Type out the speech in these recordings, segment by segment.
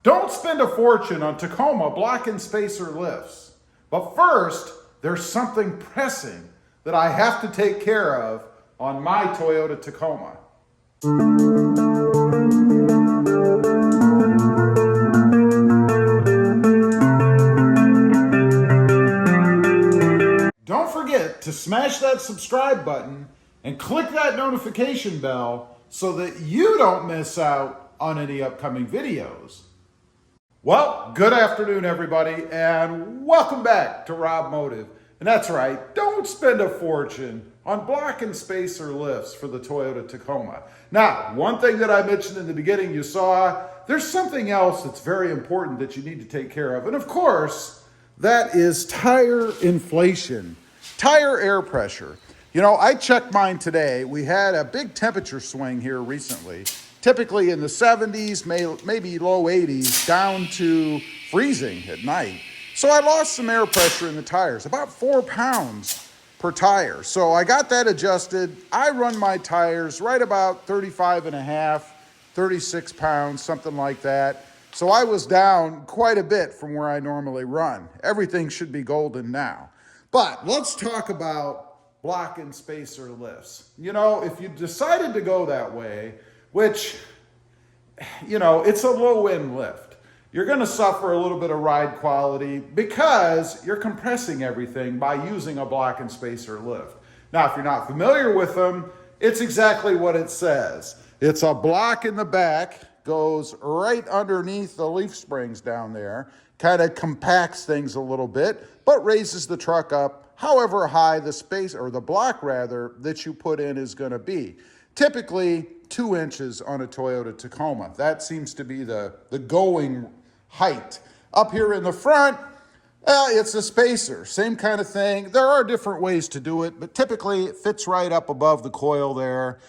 Don't spend a fortune on Tacoma block and spacer lifts. But first, there's something pressing that I have to take care of on my Toyota Tacoma. Don't forget to smash that subscribe button and click that notification bell so that you don't miss out on any upcoming videos. Well, good afternoon, everybody, and welcome back to RobMotive. And that's right, don't spend a fortune on block and spacer lifts for the Toyota Tacoma. Now, one thing that I mentioned in the beginning, you saw, there's something else that's very important that you need to take care of. And of course, that is tire inflation, tire air pressure. You know, I checked mine today. We had a big temperature swing here recently, typically in the 70s, maybe low 80s, down to freezing at night. So I lost some air pressure in the tires, about 4 pounds per tire. So I got that adjusted. I run my tires right about 35 and a half, 36 pounds, something like that. So I was down quite a bit from where I normally run. Everything should be golden now. But let's talk about block and spacer lifts. You know, if you decided to go that way, which, you know, it's a low-end lift, you're going to suffer a little bit of ride quality because you're compressing everything by using a block and spacer lift. Now, if you're not familiar with them, it's exactly what it says. It's a block in the back, goes right underneath the leaf springs down there, kind of compacts things a little bit, but raises the truck up however high the space, or the block rather, that you put in is going to be. Typically 2 inches on a Toyota Tacoma. That seems to be the going height. Up here in the front, it's a spacer, same kind of thing. There are different ways to do it, but typically it fits right up above the coil there.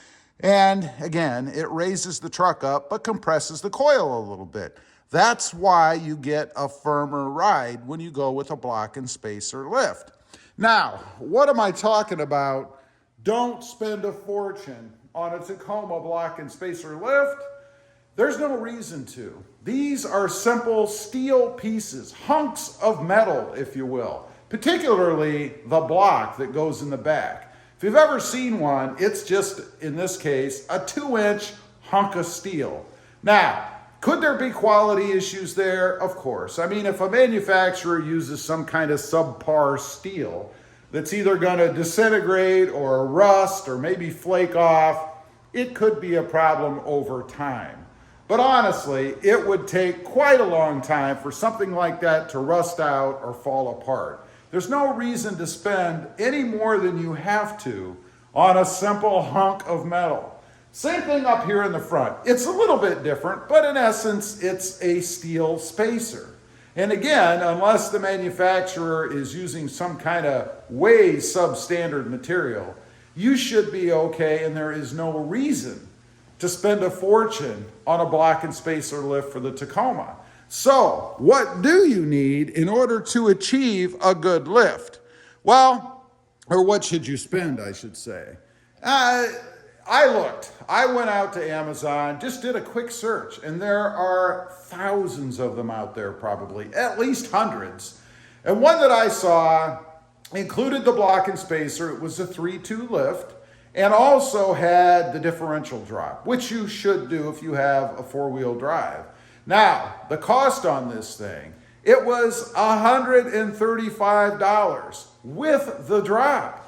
And again, it raises the truck up, but compresses the coil a little bit. That's why you get a firmer ride when you go with a block and spacer lift. Now, what am I talking about? Don't spend a fortune on a Tacoma block and spacer lift. There's no reason to. These are simple steel pieces, hunks of metal, if you will, particularly the block that goes in the back. If you've ever seen one, it's just, in this case, a 2-inch hunk of steel. Now, could there be quality issues there? Of course. I mean, if a manufacturer uses some kind of subpar steel that's either going to disintegrate or rust or maybe flake off, it could be a problem over time. But honestly, it would take quite a long time for something like that to rust out or fall apart. There's no reason to spend any more than you have to on a simple hunk of metal. Same thing up here in the front. It's a little bit different, but in essence, it's a steel spacer. And again, unless the manufacturer is using some kind of way substandard material, you should be okay, and there is no reason to spend a fortune on a block and spacer lift for the Tacoma. So, what do you need in order to achieve a good lift? Well, or what should you spend, I should say. I looked. I went out to Amazon, just did a quick search, and there are thousands of them out there probably, at least hundreds. And one that I saw included the block and spacer. It was a 3-2 lift and also had the differential drop, which you should do if you have a 4-wheel drive. Now, the cost on this thing, it was $135 with the drop.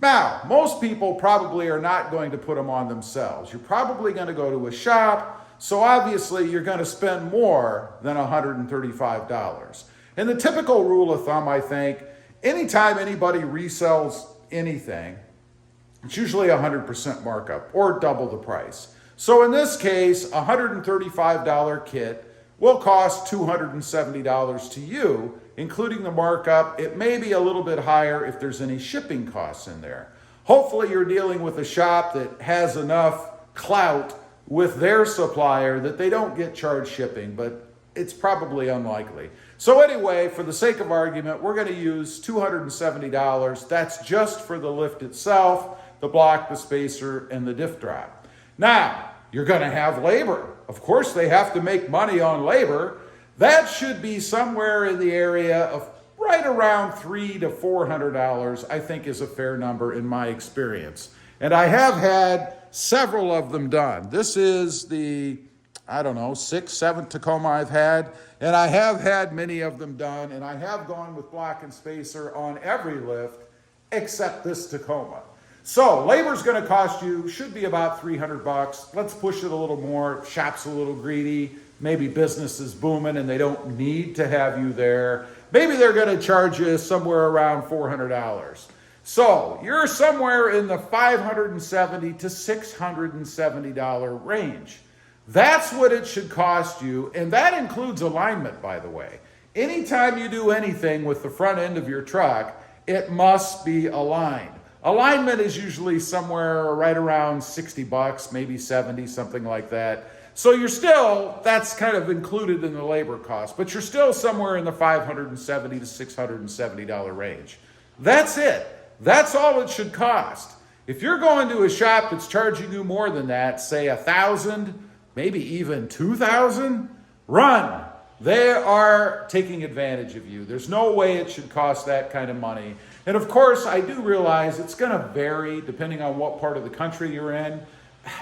Now, most people probably are not going to put them on themselves. You're probably going to go to a shop, so obviously you're going to spend more than $135. And the typical rule of thumb, I think, anytime anybody resells anything, it's usually 100% markup or double the price. So in this case, a $135 kit will cost $270 to you, including the markup. It may be a little bit higher if there's any shipping costs in there. Hopefully you're dealing with a shop that has enough clout with their supplier that they don't get charged shipping, but it's probably unlikely. So anyway, for the sake of argument, we're going to use $270. That's just for the lift itself, the block, the spacer, and the diff drop. Now, you're going to have labor. of course they have to make money on labor. That should be somewhere in the area of right around $300 to $400, I think is a fair number in my experience. And I have had several of them done. This is the, I don't know, 6th, 7th Tacoma I've had, and I have had many of them done, and I have gone with block and spacer on every lift except this Tacoma. So labor's going to cost you, should be about $300. Let's push it a little more. Shop's a little greedy. Maybe business is booming and they don't need to have you there. Maybe they're going to charge you somewhere around $400. So you're somewhere in the $570 to $670 range. That's what it should cost you, and that includes alignment, by the way. Anytime you do anything with the front end of your truck, it must be aligned. Alignment is usually somewhere right around $60, maybe 70, something like that. So you're still, that's kind of included in the labor cost, but you're still somewhere in the $570 to $670 range. That's it. That's all it should cost. If you're going to a shop that's charging you more than that, say $1,000, maybe even $2,000, run. They are taking advantage of you. There's no way it should cost that kind of money. And of course, I do realize it's going to vary depending on what part of the country you're in.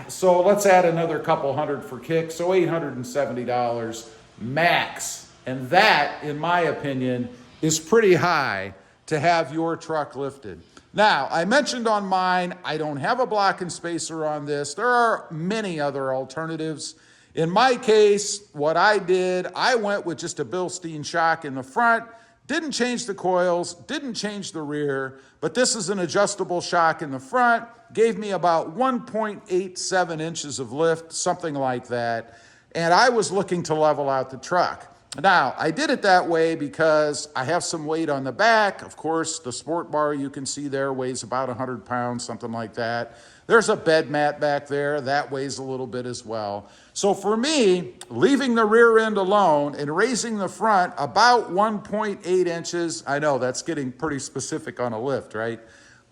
So let's add another couple hundred for kicks, so $870 max. And that, in my opinion, is pretty high to have your truck lifted. Now, I mentioned on mine, I don't have a block and spacer on this. There are many other alternatives. In my case, what I did, I went with just a Bilstein shock in the front, didn't change the coils, didn't change the rear, but this is an adjustable shock in the front, gave me about 1.87 inches of lift, something like that, and I was looking to level out the truck. Now, I did it that way because I have some weight on the back. Of course, the sport bar you can see there weighs about 100 pounds, something like that. There's a bed mat back there. That weighs a little bit as well. So for me, leaving the rear end alone and raising the front about 1.8 inches, I know that's getting pretty specific on a lift, right?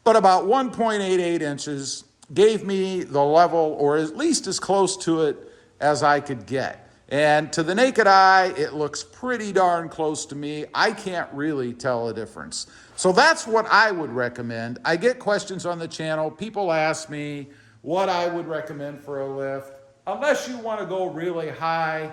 But about 1.88 inches gave me the level, or at least as close to it as I could get. And to the naked eye, it looks pretty darn close to me. I can't really tell a difference. So that's what I would recommend. I get questions on the channel. People ask me what I would recommend for a lift. Unless you want to go really high,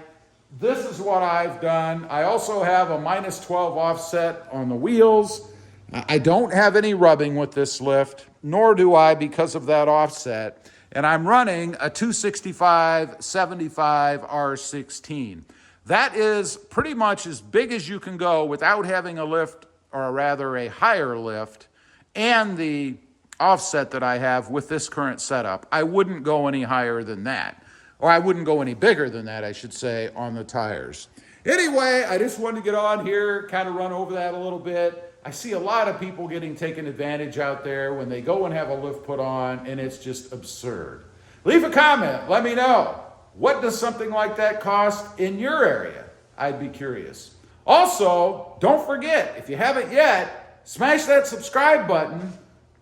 this is what I've done. I also have a -12 offset on the wheels. I don't have any rubbing with this lift, nor do I because of that offset. And I'm running a 265/75 R16. That is pretty much as big as you can go without having a lift, or rather a higher lift, and the offset that I have with this current setup. I wouldn't go any higher than that, or I wouldn't go any bigger than that, I should say, on the tires. Anyway, I just wanted to get on here, kind of run over that a little bit. I see a lot of people getting taken advantage out there when they go and have a lift put on, and it's just absurd. Leave a comment. Let me know. What does something like that cost in your area? I'd be curious. Also, don't forget, if you haven't yet, smash that subscribe button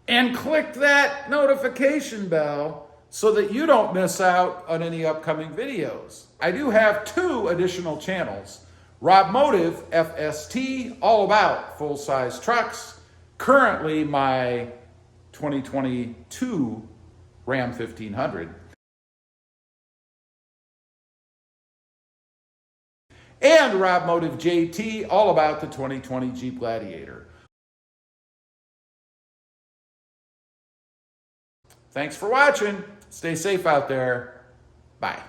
and click that notification bell so that you don't miss out on any upcoming videos. I do have 2 additional channels. RobMotive FST, all about full-size trucks. Currently my 2022 Ram 1500. And RobMotive JT, all about the 2020 Jeep Gladiator. Thanks for watching. Stay safe out there. Bye.